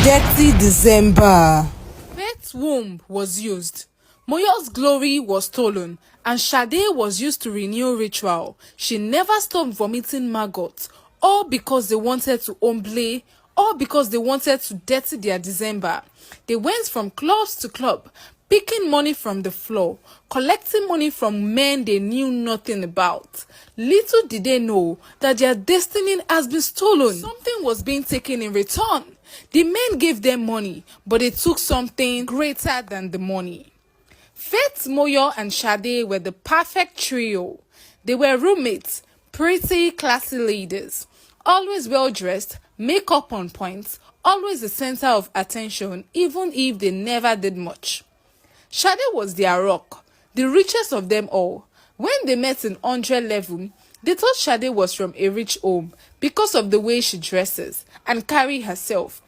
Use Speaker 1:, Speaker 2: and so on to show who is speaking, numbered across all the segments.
Speaker 1: Detty December.
Speaker 2: Faith's womb was used. Moyo's glory was stolen, and Sade was used to renew ritual. She never stopped vomiting maggots, all because they wanted to omble, all because they wanted to dirty their December. They went from club to club, picking money from the floor, collecting money from men they knew nothing about. Little did they know that their destiny has been stolen. Something was being taken in return. The men gave them money, but they took something greater than the money. Faith, Moyo, and Sade were the perfect trio. They were roommates, pretty, classy ladies, always well-dressed, makeup on point, always the center of attention, even if they never did much. Sade was their rock, the richest of them all. When they met in 100 level, they thought Sade was from a rich home because of the way she dresses and carry herself.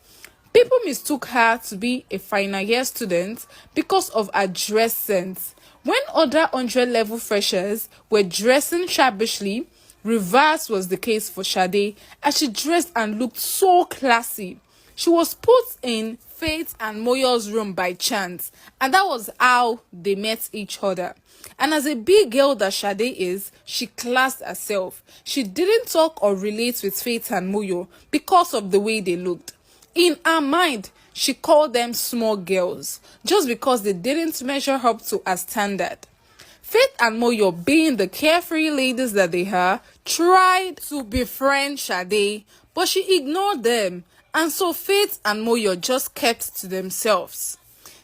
Speaker 2: People mistook her to be a final year student because of her dress sense. When other 100 level freshers were dressing shabbishly, reverse was the case for Sade, as she dressed and looked so classy. She was put in Faith and Moyo's room by chance, and that was how they met each other. And as a big girl that Sade is, she classed herself. She didn't talk or relate with Faith and Moyo because of the way they looked. In her mind, she called them small girls, just because they didn't measure up to her standard. Faith and Moyo, being the carefree ladies that they are, tried to befriend Sade, but she ignored them, and so Faith and Moyo just kept to themselves.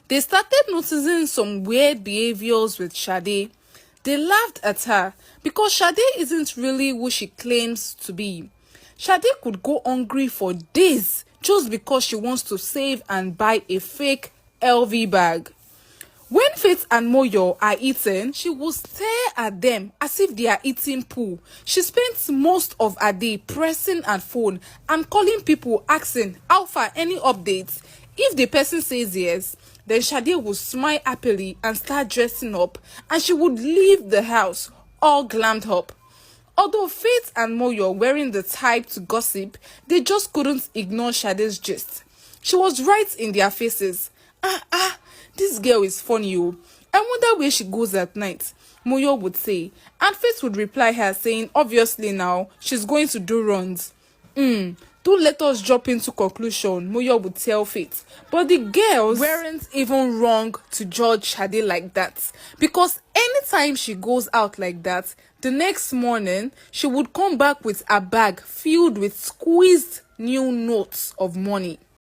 Speaker 2: They started noticing some weird behaviors with Sade. They laughed at her because Sade isn't really who she claims to be. Sade could go hungry for days just because she wants to save and buy a fake LV bag. When Faith and Moyo are eating, she will stare at them as if they are eating poo. She spends most of her day pressing her phone and calling people asking how far, any updates. If the person says yes, then Sade will smile happily and start dressing up, and she would leave the house all glammed up. Although Faith and Moyo weren't the type to gossip, they just couldn't ignore Sade's gist. She was right in their faces. This girl is funny, oh. I wonder where she goes at night, Moyo would say. And Faith would reply her saying, obviously now, she's going to do runs. Don't let us jump into conclusion, Moyo would tell Faith. But the girls weren't even wrong to judge Sade like that. Because anytime she goes out like that, the next morning, she would come back with a bag filled with squeezed new notes of money.